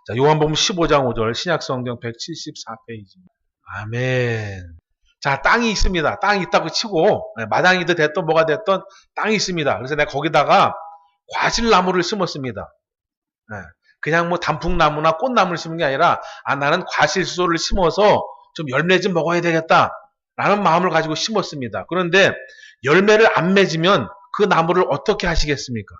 자, 요한복음 15장 5절 신약성경 174페이지입니다. 아멘. 자, 땅이 있습니다. 땅이 있다고 치고 마당이든 됐던 뭐가 됐던 땅이 있습니다. 그래서 내가 거기다가 과실나무를 심었습니다. 그냥 뭐 단풍나무나 꽃나무를 심은 게 아니라 나는 과실수소를 심어서 좀 열매 좀 먹어야 되겠다 라는 마음을 가지고 심었습니다. 그런데 열매를 안 맺으면 그 나무를 어떻게 하시겠습니까?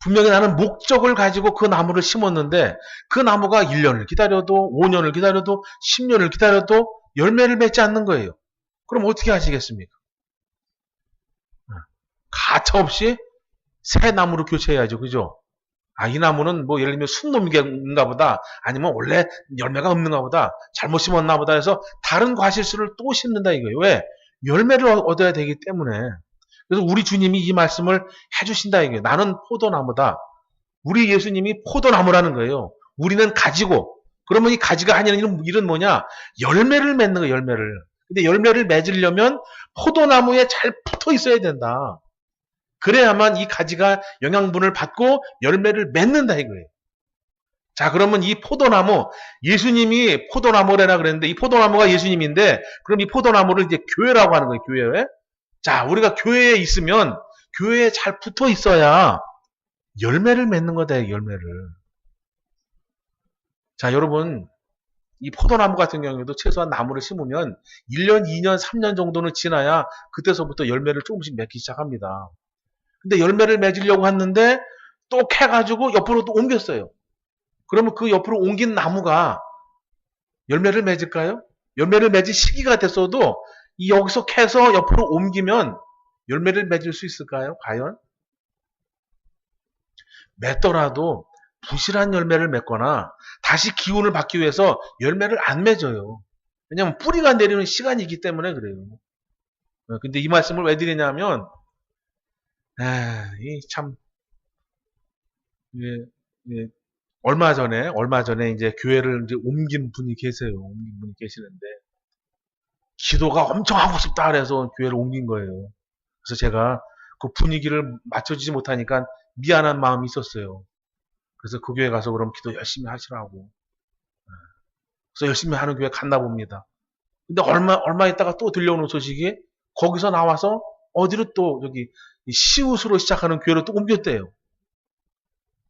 분명히 나는 목적을 가지고 그 나무를 심었는데 그 나무가 1년을 기다려도 5년을 기다려도 10년을 기다려도 열매를 맺지 않는 거예요. 그럼 어떻게 하시겠습니까? 가차없이 새 나무로 교체해야죠. 그죠? 이 나무는 뭐 예를 들면 순놈인가 보다, 아니면 원래 열매가 없는가 보다, 잘못 심었나 보다 해서 다른 과실수를 또 심는다 이거예요. 왜? 열매를 얻어야 되기 때문에. 그래서 우리 주님이 이 말씀을 해주신다 이거예요. 나는 포도나무다. 우리 예수님이 포도나무라는 거예요. 우리는 가지고. 그러면 이 가지가 하는 일은 뭐냐? 열매를 맺는 거예요. 열매를. 근데 열매를 맺으려면 포도나무에 잘 붙어 있어야 된다. 그래야만 이 가지가 영양분을 받고 열매를 맺는다 이거예요. 자, 그러면 이 포도나무, 예수님이 포도나무래라 그랬는데 이 포도나무가 예수님인데, 그럼 이 포도나무를 이제 교회라고 하는 거예요. 교회. 자, 우리가 교회에 있으면 교회에 잘 붙어 있어야 열매를 맺는 거다, 열매를. 자, 여러분, 이 포도나무 같은 경우에도 최소한 나무를 심으면 1년, 2년, 3년 정도는 지나야 그때서부터 열매를 조금씩 맺기 시작합니다. 근데 열매를 맺으려고 했는데 또 캐가지고 옆으로 또 옮겼어요. 그러면 그 옆으로 옮긴 나무가 열매를 맺을까요? 열매를 맺을 시기가 됐어도 여기서 캐서 옆으로 옮기면 열매를 맺을 수 있을까요? 과연? 맺더라도 부실한 열매를 맺거나 다시 기운을 받기 위해서 열매를 안 맺어요. 왜냐하면 뿌리가 내리는 시간이기 때문에 그래요. 근데 이 말씀을 왜 드리냐면 참, 얼마 전에 이제 교회를 이제 옮긴 분이 계세요. 옮긴 분이 계시는데, 기도가 엄청 하고 싶다 그래서 교회를 옮긴 거예요. 그래서 제가 그 분위기를 맞춰주지 못하니까 미안한 마음이 있었어요. 그래서 그 교회 가서 그럼 기도 열심히 하시라고. 그래서 열심히 하는 교회 갔나 봅니다. 근데 얼마 있다가 또 들려오는 소식이 거기서 나와서 어디로 또 저기 시옷으로 시작하는 교회로 또 옮겼대요.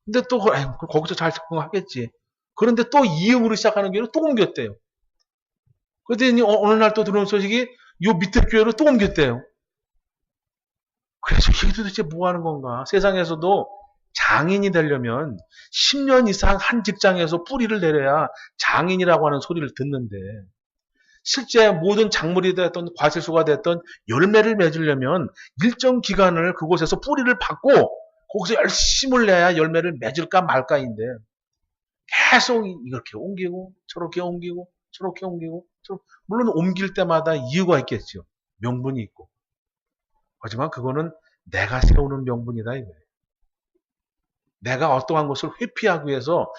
근데 또 거기서 잘 적응하겠지. 그런데 또 이음으로 시작하는 교회로 또 옮겼대요. 그랬더니 어느 날 또 들어온 소식이 요 밑에 교회로 또 옮겼대요. 그래서 이게 도대체 뭐 하는 건가? 세상에서도 장인이 되려면 10년 이상 한 직장에서 뿌리를 내려야 장인이라고 하는 소리를 듣는데, 실제 모든 작물이 됐던 과실수가 됐던 열매를 맺으려면 일정 기간을 그곳에서 뿌리를 받고 거기서 열심을 내야 열매를 맺을까 말까인데, 계속 이렇게 옮기고 저렇게 옮기고 저렇게 옮기고 물론 옮길 때마다 이유가 있겠죠. 명분이 있고. 하지만 그거는 내가 세우는 명분이다 이거예요. 내가 어떠한 것을 회피하기 위해서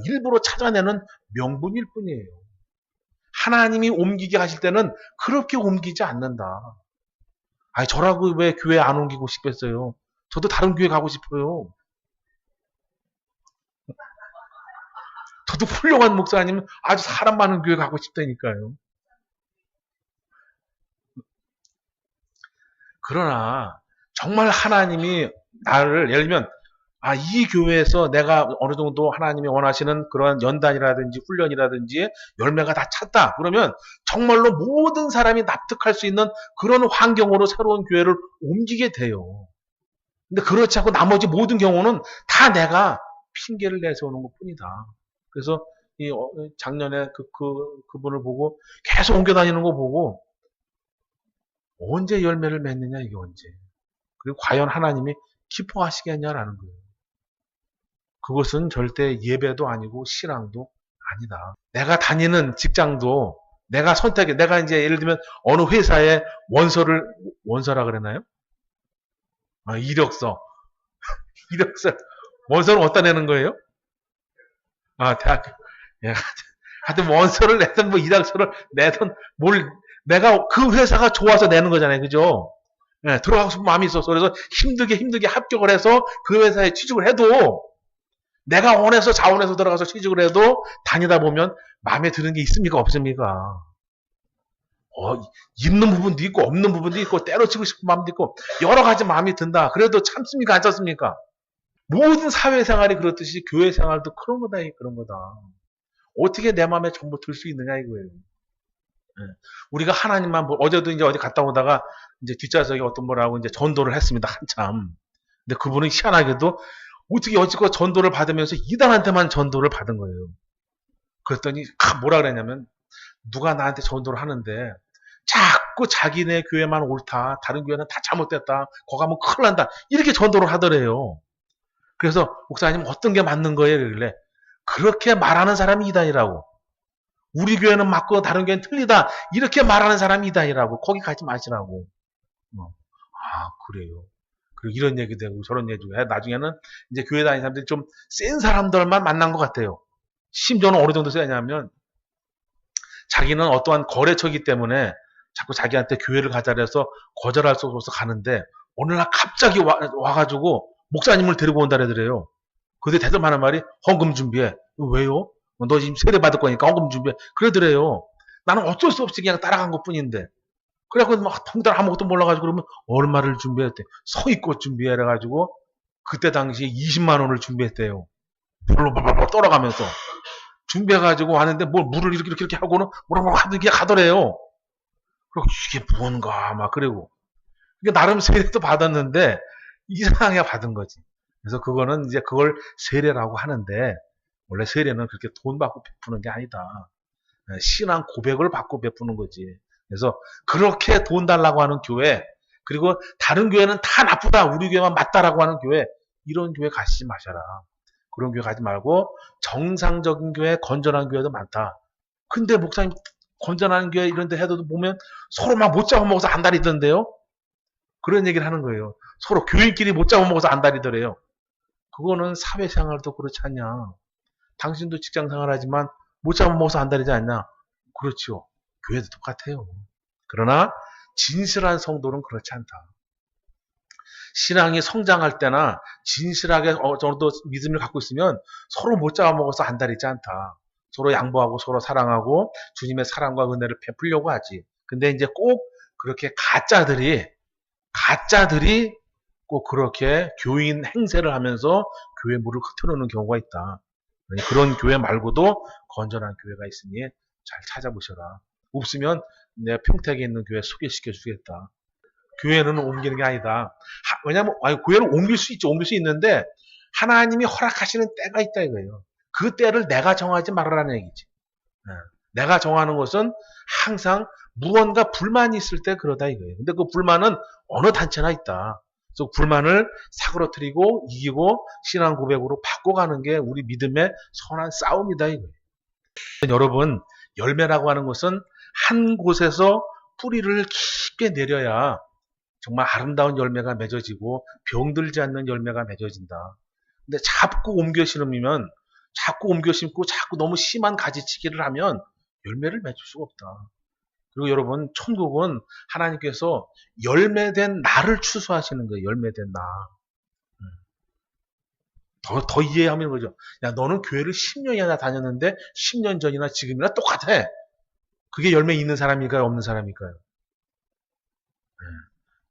일부러 찾아내는 명분일 뿐이에요. 하나님이 옮기게 하실 때는 그렇게 옮기지 않는다. 저라고 왜 교회 안 옮기고 싶겠어요? 저도 다른 교회 가고 싶어요. 저도 훌륭한 목사님, 아주 사람 많은 교회 가고 싶다니까요. 그러나 정말 하나님이 나를, 예를 들면 이 교회에서 내가 어느 정도 하나님이 원하시는 그런 연단이라든지 훈련이라든지 열매가 다 찼다. 그러면 정말로 모든 사람이 납득할 수 있는 그런 환경으로 새로운 교회를 옮기게 돼요. 근데 그렇지 않고 나머지 모든 경우는 다 내가 핑계를 내세우는 것 뿐이다. 그래서 작년에 그분을 보고 계속 옮겨 다니는 거 보고 언제 열매를 맺느냐, 이게 언제. 그리고 과연 하나님이 기뻐하시겠냐라는 거예요. 그것은 절대 예배도 아니고 신앙도 아니다. 내가 다니는 직장도 내가 내가 이제 예를 들면 어느 회사에 원서라 그랬나요? 이력서. 원서를 어디다 내는 거예요? 대학교. 하여튼 원서를 내든 이력서를 내든 내가 그 회사가 좋아서 내는 거잖아요. 그죠? 예, 들어가고 싶은 마음이 있어서 그래서 힘들게 합격을 해서 그 회사에 취직을 해도 내가 원해서 자원해서 들어가서 취직을 해도 다니다 보면 마음에 드는 게 있습니까? 없습니까? 있는 부분도 있고 없는 부분도 있고 때려치고 싶은 마음도 있고 여러 가지 마음이 든다. 그래도 참습니까? 안 참습니까? 모든 사회생활이 그렇듯이 교회생활도 그런 거다. 그런 거다. 어떻게 내 마음에 전부 들 수 있느냐 이거예요. 예. 우리가 하나님만 어제도 이제 어디 갔다 오다가 이제 뒷좌석에 어떤 분하고 이제 전도를 했습니다. 한참. 근데 그분은 희한하게도 어떻게 여지껏 전도를 받으면서 이단한테만 전도를 받은 거예요. 그랬더니 뭐라 그랬냐면 누가 나한테 전도를 하는데 자꾸 자기네 교회만 옳다. 다른 교회는 다 잘못됐다. 거기 가면 큰일 난다. 이렇게 전도를 하더래요. 그래서 목사님 어떤 게 맞는 거예요? 그러길래 그렇게 말하는 사람이 이단이라고. 우리 교회는 맞고 다른 교회는 틀리다. 이렇게 말하는 사람이 이단이라고. 거기 가지 마시라고. 그래요. 그리고 이런 얘기도 하고 저런 얘기도 해. 나중에는 이제 교회 다니는 사람들이 좀 센 사람들만 만난 것 같아요. 심지어는 어느 정도 세냐면 자기는 어떠한 거래처이기 때문에 자꾸 자기한테 교회를 가자라 해서 거절할 수 없어서 가는데 어느 날 갑자기 와가지고 목사님을 데리고 온다 그러더래요. 근데 대답 하는 말이 헌금 준비해. 왜요? 너 지금 세례 받을 거니까 헌금 준비해. 그러더래요. 나는 어쩔 수 없이 그냥 따라간 것 뿐인데. 그래갖고 막 통달 아무것도 몰라가지고 그러면 얼마를 준비했대. 서희꽃 준비해가지고 그때 당시에 20만 원을 준비했대요. 물로 벌벌 떨어가면서. 준비해가지고 왔는데 뭘 물을 이렇게 하고는 뭐라고 하듯이 가더래요. 그리고 이게 뭔가 막 그러고. 그러니까 나름 세례도 받았는데 이상하게 받은 거지. 그래서 그거는 이제 그걸 세례라고 하는데 원래 세례는 그렇게 돈 받고 베푸는 게 아니다. 신앙 고백을 받고 베푸는 거지. 그래서 그렇게 돈 달라고 하는 교회 그리고 다른 교회는 다 나쁘다. 우리 교회만 맞다라고 하는 교회 이런 교회 가시지 마셔라. 그런 교회 가지 말고 정상적인 교회, 건전한 교회도 많다. 근데 목사님 건전한 교회 이런 데 해도 보면 서로 막 못 잡아먹어서 안달이던데요. 그런 얘기를 하는 거예요. 서로 교인끼리 못 잡아먹어서 안달이더래요. 그거는 사회생활도 그렇지 않냐. 당신도 직장생활 하지만 못 잡아먹어서 안달이지 않냐. 그렇죠. 교회도 똑같아요. 그러나 진실한 성도는 그렇지 않다. 신앙이 성장할 때나 진실하게 어느 정도 믿음을 갖고 있으면 서로 못 잡아먹어서 안달이지 않다. 서로 양보하고 서로 사랑하고 주님의 사랑과 은혜를 베풀려고 하지. 근데 이제 꼭 그렇게 가짜들이 꼭 그렇게 교인 행세를 하면서 교회 물을 흩어놓는 경우가 있다. 그런 교회 말고도 건전한 교회가 있으니 잘 찾아보셔라. 없으면 내가 평택에 있는 교회 소개시켜 주겠다. 교회는 옮기는 게 아니다. 왜냐하면 교회는 옮길 수 있죠. 옮길 수 있는데 하나님이 허락하시는 때가 있다 이거예요. 그 때를 내가 정하지 말아라는 얘기지. 내가 정하는 것은 항상 무언가 불만이 있을 때 그러다 이거예요. 근데 그 불만은 어느 단체나 있다. 그래서 불만을 사그러뜨리고 이기고 신앙 고백으로 바꿔가는 게 우리 믿음의 선한 싸움이다 이거예요. 여러분 열매라고 하는 것은 한 곳에서 뿌리를 깊게 내려야 정말 아름다운 열매가 맺어지고 병들지 않는 열매가 맺어진다. 근데 자꾸 옮겨 심으면 자꾸 옮겨 심고 자꾸 너무 심한 가지치기를 하면 열매를 맺을 수가 없다. 그리고 여러분 천국은 하나님께서 열매된 나를 추수하시는 거예요. 열매된 나. 더 이해하면 거죠. 야 너는 교회를 10년이나 다녔는데 10년 전이나 지금이나 똑같아. 그게 열매 있는 사람일까요? 없는 사람일까요?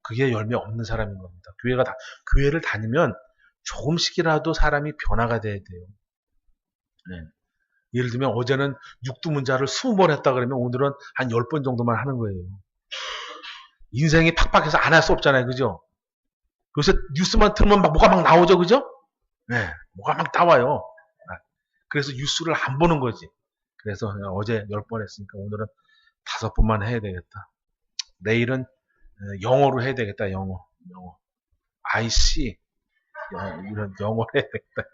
그게 열매 없는 사람인 겁니다. 교회를 다니면 조금씩이라도 사람이 변화가 돼야 돼요. 예를 들면 어제는 육두문자를 20번 했다 그러면 오늘은 한 10번 정도만 하는 거예요. 인생이 팍팍해서 안 할 수 없잖아요. 그죠? 요새 뉴스만 틀면 뭐가 막 나오죠. 그죠? 네. 뭐가 막 나와요. 그래서 뉴스를 안 보는 거지. 그래서 어제 10번 했으니까 오늘은 5번만 해야 되겠다. 내일은 영어로 해야 되겠다. 영어. I see. 이런 영어로 해야 되겠다.